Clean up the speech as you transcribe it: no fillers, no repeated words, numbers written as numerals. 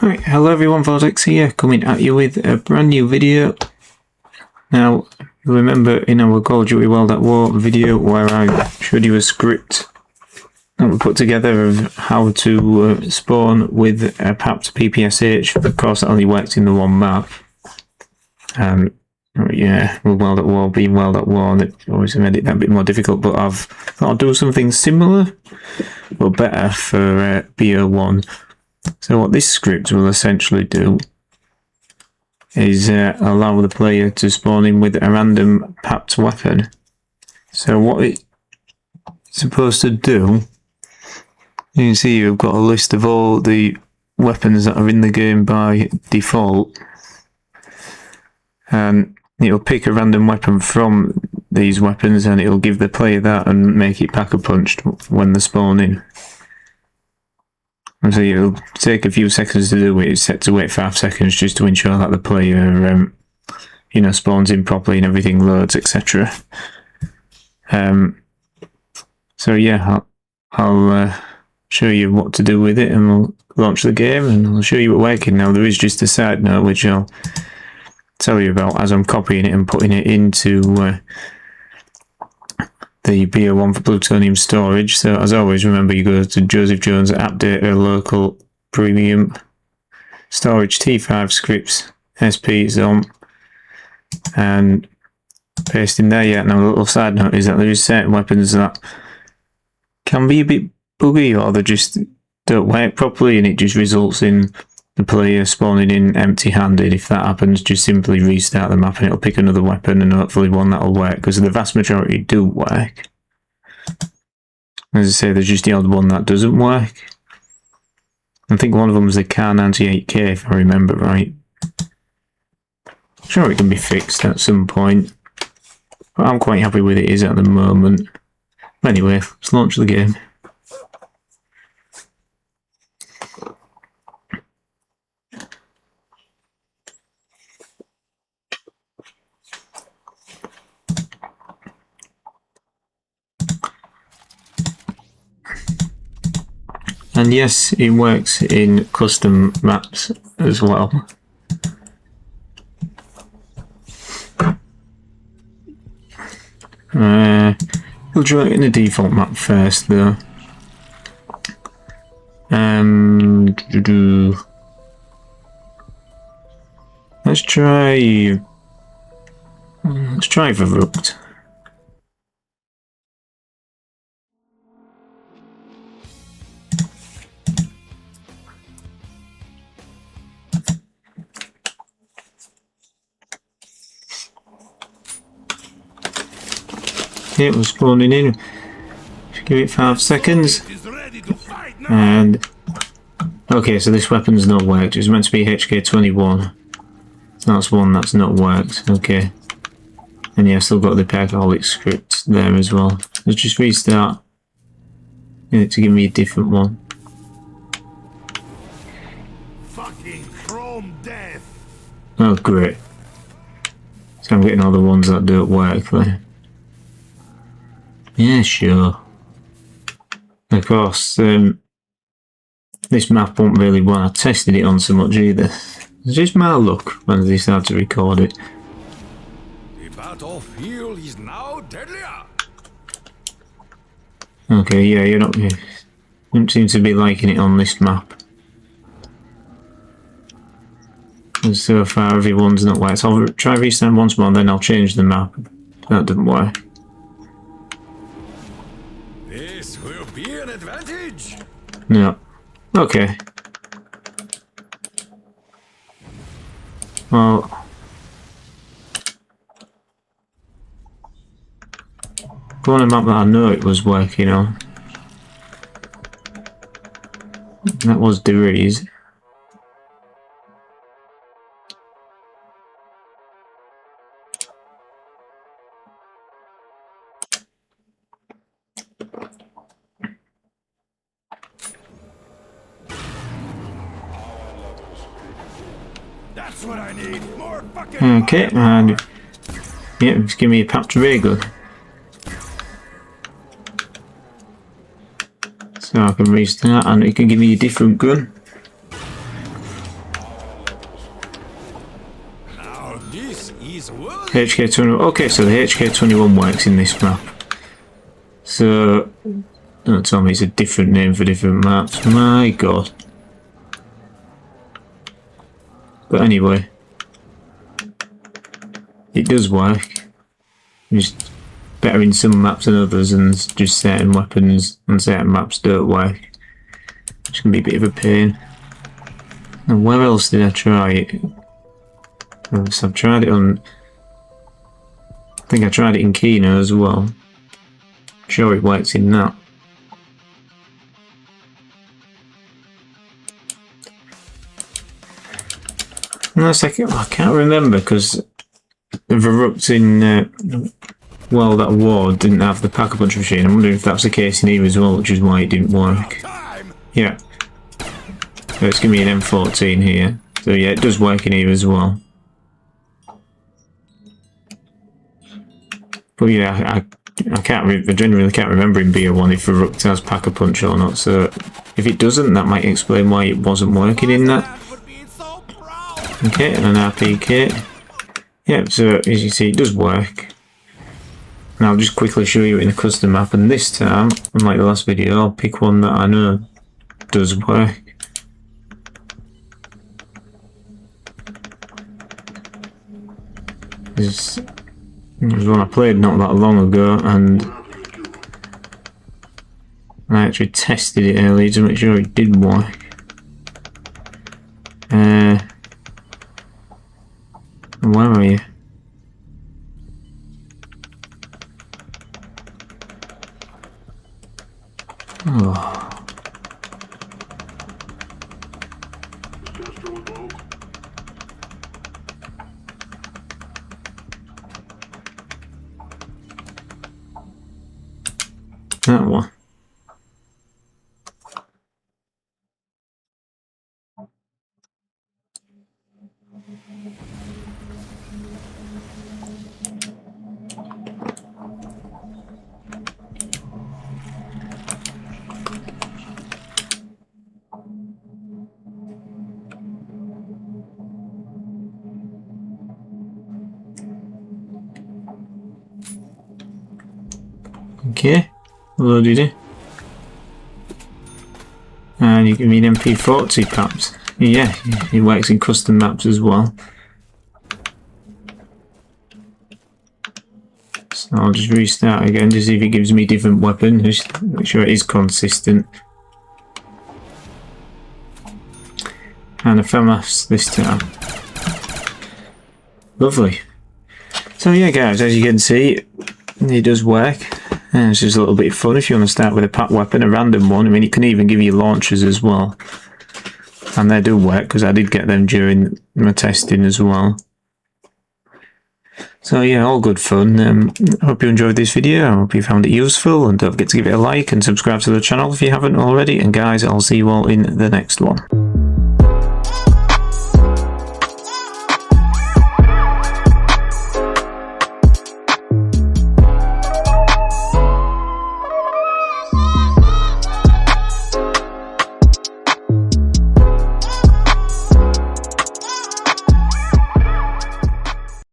Alright, hello everyone, Vortex here, coming at you with a brand new video. Now, you remember in our Call of Duty World at War video where I showed you a script that we put together of how to spawn with a PAP to PPSH. Of course, that only works in the one map. Yeah, with World at War being World at War, and it always made it that bit more difficult, but I've thought I'd do something similar, but better for BO1. So what this script will essentially do is allow the player to spawn in with a random PAP weapon. So what it's supposed to do, you can see you've got a list of all the weapons that are in the game by default, and it'll pick a random weapon from these weapons and it'll give the player that and make it pack-a-punched when they're spawning. So it'll take a few seconds to do it. It's set to wait 5 seconds just to ensure that the player, spawns in properly and everything loads, etc. So yeah, I'll show you what to do with it, and we'll launch the game, and I'll show you it working. Now there is just a side note which I'll tell you about as I'm copying it and putting it into the BO1 for Plutonium storage. So as always, remember, you go to Joseph Jones app data local premium storage T5 scripts SP zone and paste in there. Yeah, now a little side note is that there is certain weapons that can be a bit buggy, or they just don't work properly, and it just results in the player spawning in empty-handed. If that happens, just simply restart the map and it'll pick another weapon, and hopefully one that'll work, because the vast majority do work. As I say, there's just the odd one that doesn't work. I think one of them was the Kar 98K, if I remember right. I'm sure it can be fixed at some point, but I'm quite happy with it is at the moment. Anyway, let's launch the game. And yes, it works in custom maps as well. We'll try it in the default map first though. Let's try Verrupt. Yeah, we're spawning in. Give it 5 seconds. And okay, so this weapon's not worked. It was meant to be HK21. So that's one that's not worked. Okay. And yeah, still got the Perkaholic script there as well. Let's just restart. Get it to give me a different one. Fucking chrome death. Oh great. So I'm getting all the ones that don't work there. Yeah, sure. Of course, this map won't really one I tested it on so much either. It's just my luck when I decided to record it. The battlefield is now deadlier. Okay, yeah, you don't seem to be liking it on this map. And so far everyone's not worked. I'll try restart once more and then I'll change the map. That didn't work. This will be an advantage. No. Okay. Well, go on a map that I know it was working on. That was DeRees. That's what I need. More fucking. Okay, and yeah, just give me a PAP ray gun. So I can restart and it can give me a different gun. Now this is worth HK21. Okay, so the HK21 works in this map. So, don't tell me it's a different name for different maps. My god. But anyway, it does work. Just better in some maps than others, and just certain weapons on certain maps don't work. It's gonna be a bit of a pain. And where else did I try it? So I've tried it on. I think I tried it in Kino as well. I'm sure it works in that. Unless I can't remember because the Verrückt well, that war didn't have the pack-a-punch machine. I'm wondering if that's the case in here as well, which is why it didn't work. Yeah. So it's giving me an M14 here. So yeah, it does work in here as well. But yeah, I genuinely can't remember in BO1 if Verrückt has pack-a-punch or not. So if it doesn't, that might explain why it wasn't working in that. Okay, and an RPK. Yeah, so as you see, it does work. And I'll just quickly show you in a custom map, and this time, unlike the last video, I'll pick one that I know does work. There's one I played not that long ago, and I actually tested it earlier to make sure it did work. Where are you? Oh. That one. Okay, loaded it. And you can read MP40 PAPs. Yeah, it works in custom maps as well. So I'll just restart again to see if it gives me a different weapon, just make sure it is consistent. And a FAMAS this time. Lovely. So yeah guys, as you can see, it does work. And it's just a little bit of fun if you want to start with a PAP weapon, a random one. I mean, it can even give you launchers as well. And they do work, because I did get them during my testing as well. So yeah, all good fun. I hope you enjoyed this video. I hope you found it useful. And don't forget to give it a like and subscribe to the channel if you haven't already. And guys, I'll see you all in the next one.